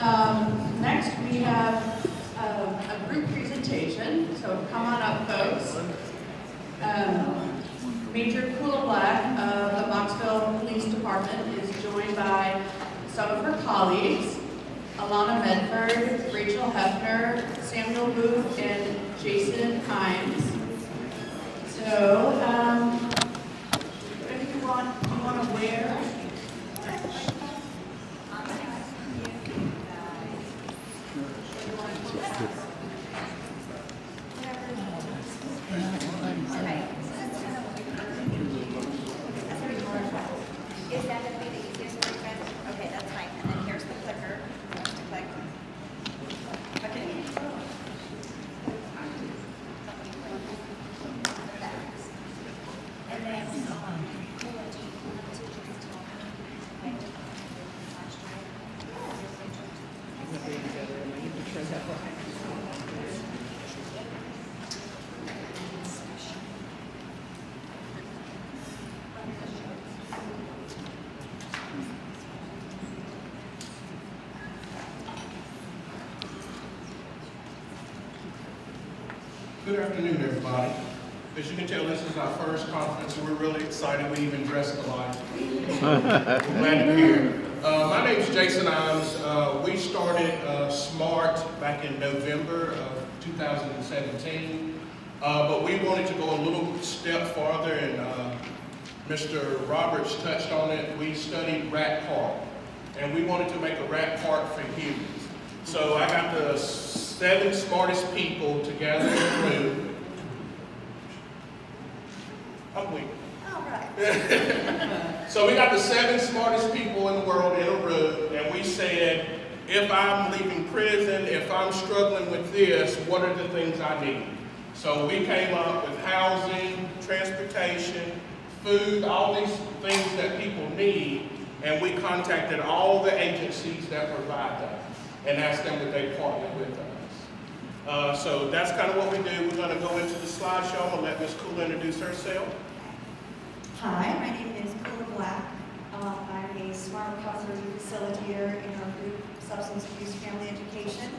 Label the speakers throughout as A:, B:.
A: Next, we have a group presentation, so come on up, folks. Major Kula Black of the Knoxville Police Department is joined by some of her colleagues, Alana Medford, Rachel Hefner, Samuel Booth, and Jason Himes. So, what do you want to wear?
B: Is that going to be the easiest for you guys? Okay, that's fine. And then here's the clicker. Click. Okay. And then
C: Good afternoon, everybody. As you can tell, this is our first conference, and we're really excited. We even dressed alike. Glad to be here. My name is Jason Imes. We started SMART back in November of 2017, but we wanted to go a little step farther, and Mr. Roberts touched on it. We studied rat park, and we wanted to make a rat park for humans. So I got the 7 smartest people together in a room. I'm weak.
B: all right.
C: So we got the 7 smartest people in the world in a room, and we said, if I'm leaving prison, if I'm struggling with this, what are the things I need? So we came up with housing, transportation, food, all these things that people need, and we contacted all the agencies that provide that and asked them that they partner with us. So that's kind of what we do. We're going to go into the slideshow. I'm going to let Ms. Kula introduce herself.
D: Hi, my name is Kula Black. I'm a smart recovery facilitator in our group Substance Abuse Family Education.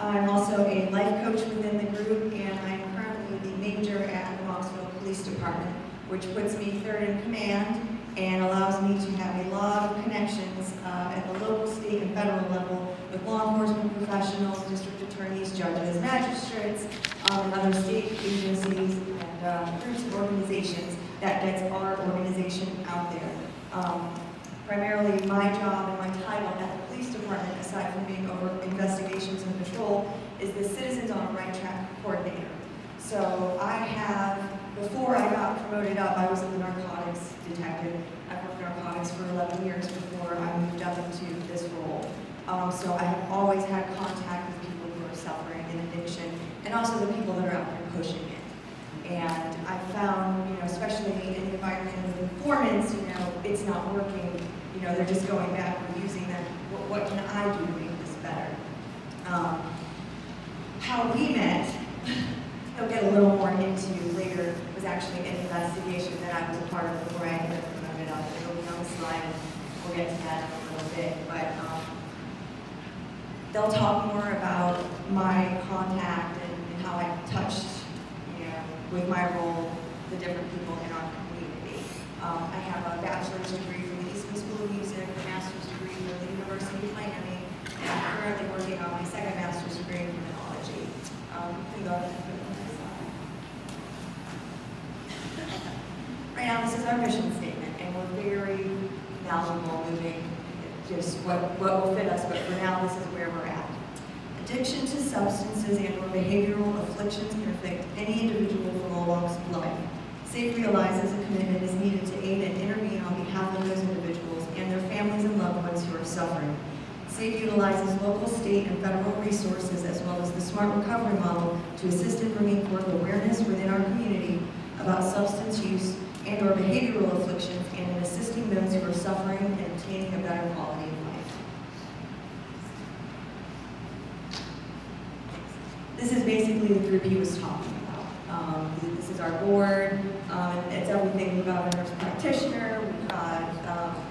D: I'm also a life coach within the group, and I'm currently the major at the Knoxville Police Department, which puts me third in command and allows me to have a lot of connections at the local, state, and federal level with law enforcement professionals, district attorneys, judges, magistrates, and other state agencies and groups and organizations that gets our organization out there. Primarily, my job and my title at the police department, aside from being over investigations and patrol, is the Citizens on a Right Track coordinator. So I have, before I got promoted up, I was a narcotics detective. I've worked narcotics for 11 years before I moved up into this role. So I have always had contact with people who are suffering in addiction, and also the people that are out there pushing it. And I found, especially in the environment of informants, it's not working. They're just going back and using them. What can I do to make this better? How we met, I'll get a little more into later, was actually an investigation that I was a part of before I ended up promoted up. It'll be on the slide, and we'll get to that in a little bit. But they'll talk more about my contact and how I touched, with my role, the different people in our community. I have a bachelor's degree from the Eastman School of Music, a master's degree from the University of Miami, and I'm currently working on my second master's degree in criminology. Right now, this is our mission statement, and we're very knowledgeable moving just what will fit us, but for now, this is where we're at. Addiction to substances and/or behavioral afflictions can affect any individual from all walks of life. S.A.F.E realizes a commitment is needed to aid and intervene on behalf of those individuals and their families and loved ones who are suffering. S.A.F.E utilizes local, state, and federal resources as well as the SMART recovery model to assist in bringing forth awareness within our community about substance use and/or behavioral afflictions and in assisting those who are suffering and obtaining a better quality of life. This is basically the group he was talking about. This is our board. It's everything. We've got a nurse practitioner, we've got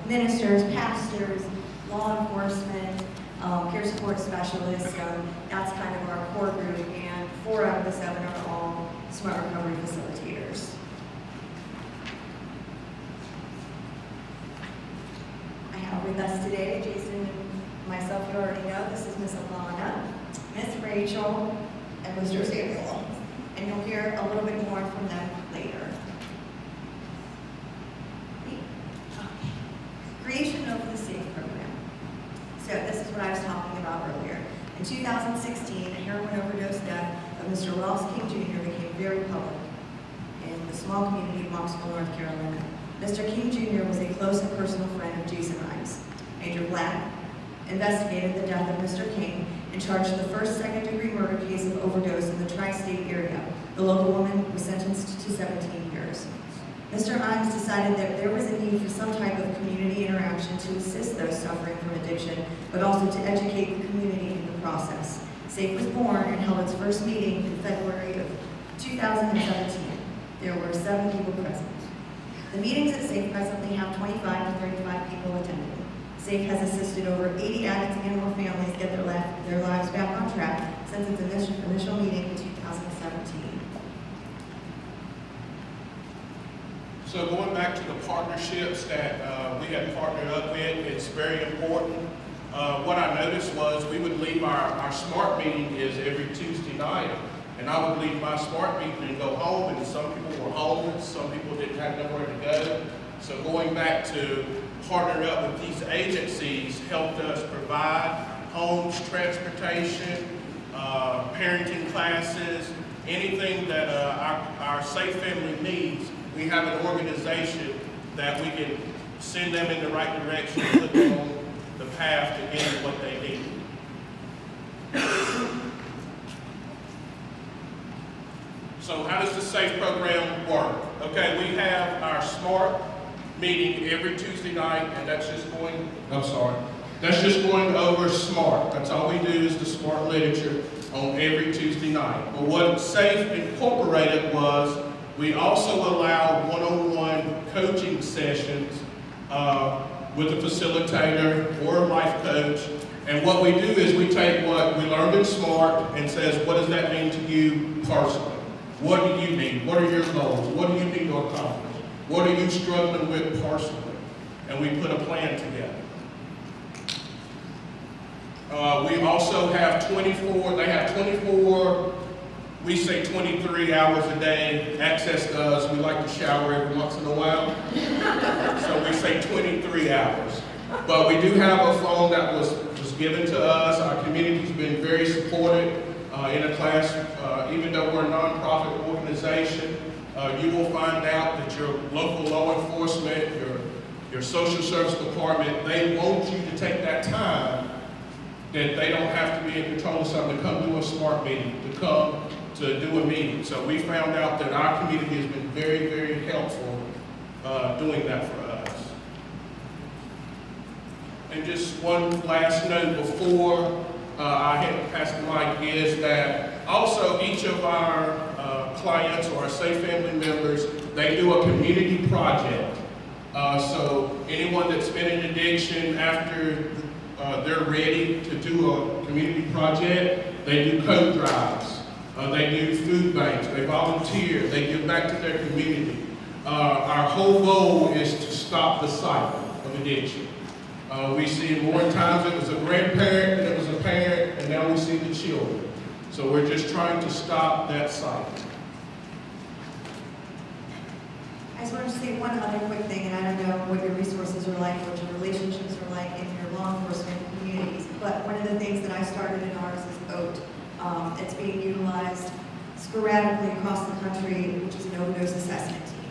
D: ministers, pastors, law enforcement, peer support specialists. So that's kind of our core group, and 4 out of the 7 are all smart recovery facilitators. I have with us today, Jason and myself, you already know, this is Miss Alana, Miss Rachel, and Mr. Samuel. And you'll hear a little bit more from them later. Creation of the S.A.F.E program. So this is what I was talking about earlier. In 2016, a heroin overdose death of Mr. Wells King Jr. became very public in the small community of Moxville, North Carolina. Mr. King Jr. was a close and personal friend of Jason Rimes. Major Black investigated the death of Mr. King and charged the first second-degree murder case of overdose in the tri-state area. The local woman was sentenced to 17 years. Mr. Rimes decided that there was a need for some type of community interaction to assist those suffering from addiction, but also to educate the community in the process. S.A.F.E was born and held its first meeting in February of 2017. There were 7 people present. The meetings at S.A.F.E presently have 25 to 35 people attending. S.A.F.E has assisted over 80 addicts and more families get their lives back on track since its initial meeting in 2017.
C: So going back to the partnerships that we have partnered up with, it's very important. What I noticed was we would leave our SMART meeting is every Tuesday night, and I would leave my SMART meeting and go home, and some people were homeless, some people didn't have nowhere to go. So going back to partnering up with these agencies helped us provide homes, transportation, parenting classes, anything that our S.A.F.E family needs. We have an organization that we can send them in the right direction and put them on the path to getting what they need. So how does the S.A.F.E program work? Okay, we have our SMART meeting every Tuesday night, and that's just going over SMART. That's all we do is the SMART literature on every Tuesday night. But what S.A.F.E incorporated was we also allow one-on-one coaching sessions with a facilitator or a life coach. And what we do is we take what we learned in SMART and says, what does that mean to you personally? What do you need? What are your goals? What do you need to accomplish? What are you struggling with personally? And we put a plan together. We also have 24, we say 23 hours a day access to us. We like to shower every once in a while. So we say 23 hours. But we do have a phone that was given to us. Our community's been very supportive in a class. Even though we're a nonprofit organization, you will find out that your local law enforcement, your social service department, they want you to take that time that they don't have to be in control of something to come to a SMART meeting, to come to do a meeting. So we found out that our community has been very, very helpful doing that for us. And just one last note before I hand to Pastor Mike is that also each of our clients or our S.A.F.E family members, they do a community project. So anyone that's been in addiction, after they're ready to do a community project, they do coat drives, they do food banks, they volunteer, they give back to their community. Our whole goal is to stop the cycle of addiction. We see more times it was a grandparent, and it was a parent, and now we see the children. So we're just trying to stop that cycle.
D: I just wanted to say one other quick thing, and I don't know what your resources are like, what your relationships are like in your law enforcement communities, but one of the things that I started in ours is OAT. It's being utilized sporadically across the country, which is an overdose assessment team.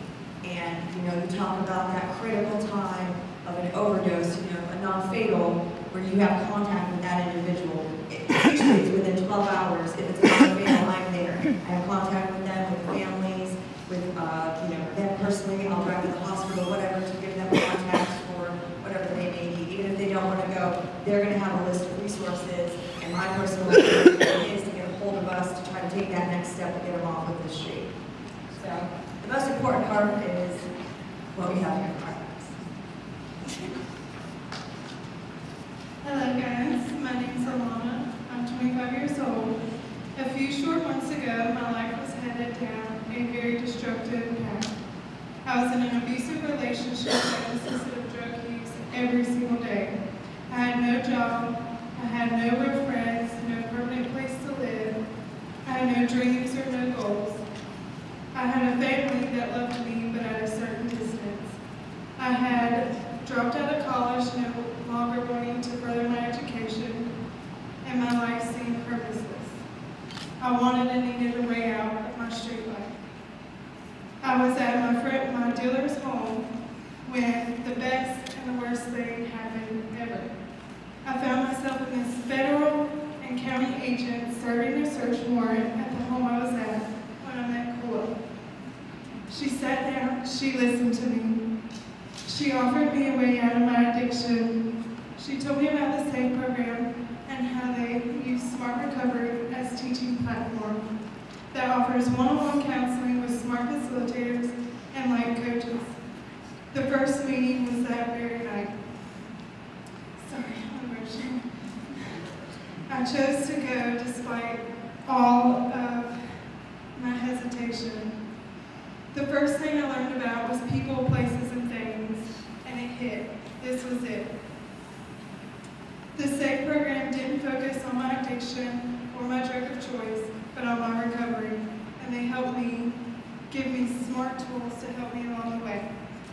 D: And, you talk about that critical time of an overdose, a non-fatal, where you have contact with that individual. Usually it's within 12 hours. If it's a non-fatal, I'm there. I have contact with them, with the families, with, them personally. I'll drive to the hospital, whatever, to give them contacts for whatever they may need. Even if they don't want to go, they're going to have a list of resources, and my personal is to get a hold of us to try to take that next step and get them off of this street. So the most important part is what we have here in front of us.
E: few short months ago, my life was headed down a very destructive path. I was in an abusive relationship that consisted of drug use every single day. I had no job, I had no real friends, no permanent place to live, I had no dreams or no goals. I had a family that loved me, but at a certain distance. I had dropped out of college, no longer wanting to further my education, and my life seemed purposeless. I wanted and needed a way out of my street life. I was at my dealer's home when the best and the worst thing happened ever. I found myself in this federal and county agent serving a search warrant at the home I was at when I met Kula. She sat down, she listened to me. She offered me a way out of my addiction. She told me about the S.A.F.E program and how they use Smart Recovery as teaching platform that offers one-on-one counseling with smart facilitators and life coaches. The first meeting was that very night. Sorry, I'm rushing. I chose to go despite all of my hesitation. The first thing I learned about was people, places, and things, and it hit. This was it. The S.A.F.E program didn't focus on my addiction or my drug of choice, but on my recovery, and they helped me, give me smart tools to help me along the way.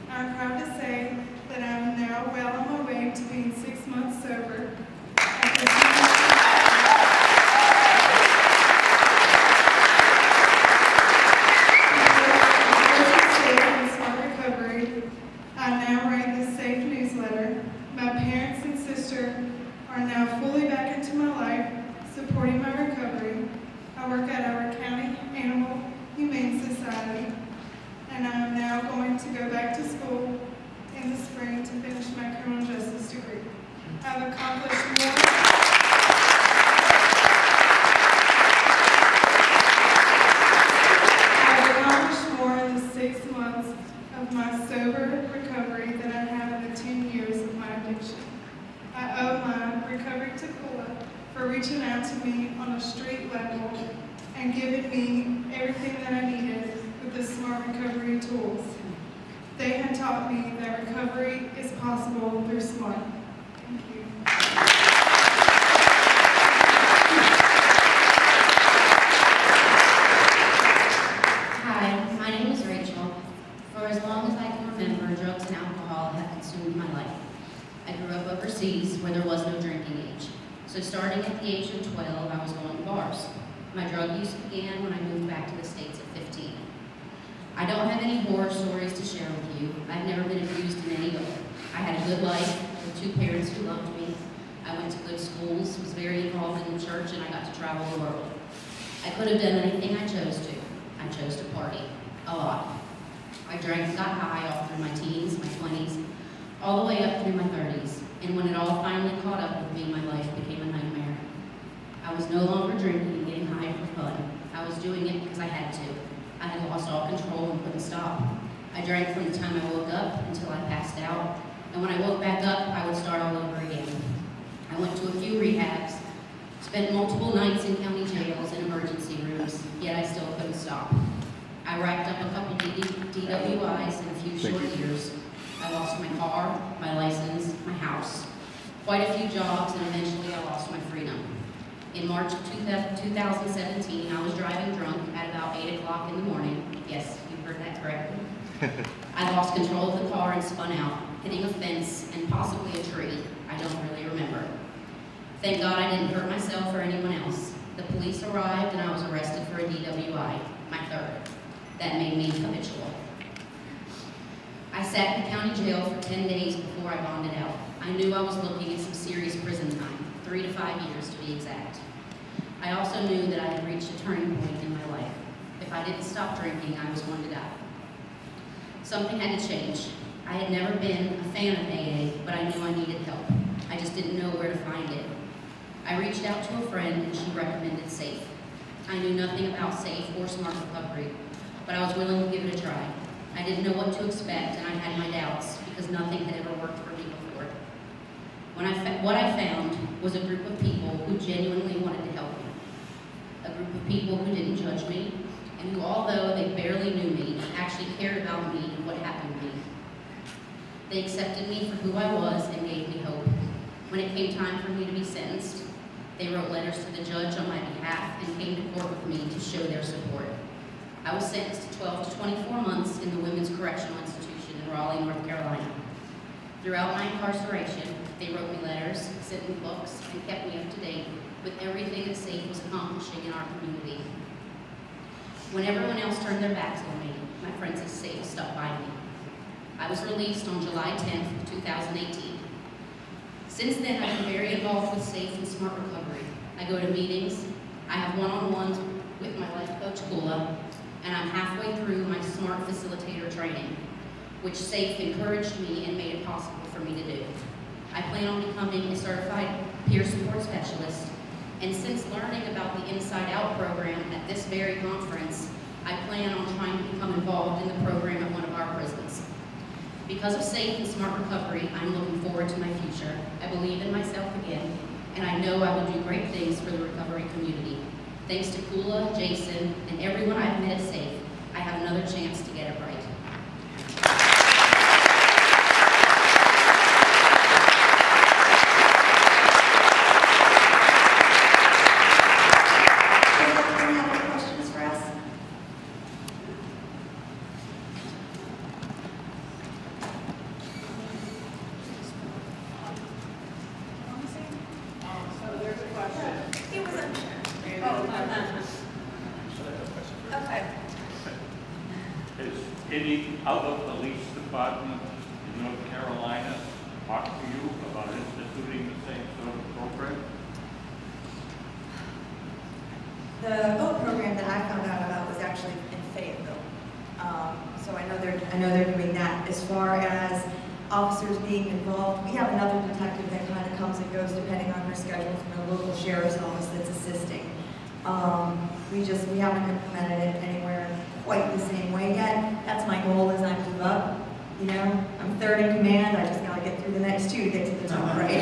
E: I'm proud to say that I'm now well on my way to being 6 months sober. I now write the S.A.F.E newsletter. My parents and sister are now fully back into my life, supporting my recovery. I work at our county animal humane society, and I am now going to go back to school in the spring to finish my criminal justice degree. I've accomplished more in the 6 months of my sober recovery than I have in the 10 years of my addiction. I owe my recovery to Kula for reaching out to me on a street level and giving me everything that I needed with the smart recovery tools. They had taught me that recovery is possible through smart. Thank you.
F: Hi, my name is Rachel. For as long as I can remember, drugs and alcohol have consumed my life. I grew up overseas where there was no drinking age. So starting at the age of 12, I was going to bars. My drug use began when I moved back to the States at 15. I don't have any horror stories to share with you. I've never been abused in any way. I had a good life with 2 parents who loved me. I went to good schools, was very involved in the church, and I got to travel the world. I could have done anything I chose to. I chose to party. A lot. I drank and got high all through my teens, my 20s, all the way up through my 30s. And when it all finally caught up with me, my life became a nightmare. I was no longer drinking and getting high for fun. I was doing it because I had to. I had lost all control and couldn't stop. I drank from the time I woke up until I passed out. And when I woke back up, I would start all over again. I went to a few rehabs, spent multiple nights in county jails and emergency rooms, yet I still couldn't stop. I racked up a couple DWIs in a few short years. I lost my car, my license, my house, quite a few jobs, and eventually I lost my freedom. In March of 2017, I was driving drunk at about 8 o'clock in the morning. Yes, you heard that correctly. I lost control of the car and spun out, hitting a fence and possibly a tree. I don't really remember. Thank God I didn't hurt myself or anyone else. The police arrived and I was arrested for a DWI, my 3rd. That made me habitual. I sat in county jail for 10 days before I bonded out. I knew I was looking at some serious prison time, 3 to 5 years to be exact. I also knew that I had reached a turning point in my life. If I didn't stop drinking, I was going to die. Something had to change. I had never been a fan of AA, but I knew I needed help. I just didn't know where to find it. I reached out to a friend and she recommended S.A.F.E. I knew nothing about S.A.F.E or Smart Recovery, but I was willing to give it a try. I didn't know what to expect and I had my doubts because nothing had ever worked for me before. What I found was a group of people who genuinely wanted to help me. a group of people who didn't judge me, and who, although they barely knew me, actually cared about me and what happened to me. They accepted me for who I was and gave me hope. When it came time for me to be sentenced, they wrote letters to the judge on my behalf and came to court with me to show their support. I was sentenced to 12 to 24 months in the Women's Correctional Institution in Raleigh, North Carolina. Throughout my incarceration, they wrote me letters, sent me books, and kept me up to date with everything that S.A.F.E was accomplishing in our community. When everyone else turned their backs on me, my friends at S.A.F.E stuck by me. I was released on July 10th, 2018. Since then, I've been very involved with S.A.F.E and Smart Recovery. I go to meetings, I have one-on-ones with my life coach, Kula, and I'm halfway through my Smart Facilitator training, which S.A.F.E encouraged me and made it possible for me to do. I plan on becoming a certified peer support specialist, and since learning about the Inside Out program at this very conference, I plan on trying to become involved in the program at one of our prisons. Because of S.A.F.E and Smart Recovery, I'm looking forward to my future. I believe in myself again, and I know I will do great things for the recovery community. Thanks to Kula, Jason, and everyone I've met at S.A.F.E, I have another chance to get it right.
D: Does anyone have any questions for us?
A: So there's a question.
B: He was unsure. Okay.
G: Has any other police department in North Carolina talked to you about instituting the same sort of program?
D: The boat program that I found out about was actually in Fayetteville. So I know they're doing that. As far as officers being involved, we have another detective that kind of comes and goes depending on her schedule from the local sheriff's office that's assisting. We haven't implemented it anywhere quite the same way yet. That's my goal as I move up. You know, I'm third in command. I just gotta get through the next two to get to the top, right?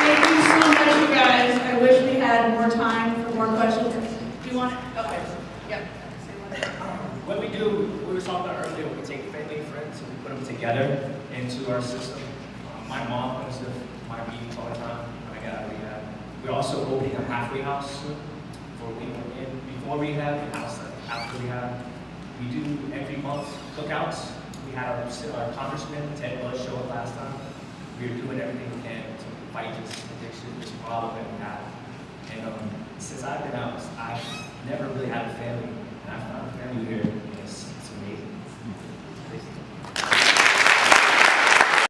A: Thank you so much, you guys. I wish we had more time for more questions. Do you want it? Okay. Yep.
H: What we do, we were talking about earlier, we take family and friends and we put them together into our system. My mom comes to my meetings all the time when I get out of rehab. We're also opening a halfway house soon for people in before rehab and after rehab. We do every month cookouts. We had our congressman, Ted Bush, show up last time. We are doing everything we can to fight this addiction, this problem that we have. And since I've been out, I've never really had a family. And I found a family here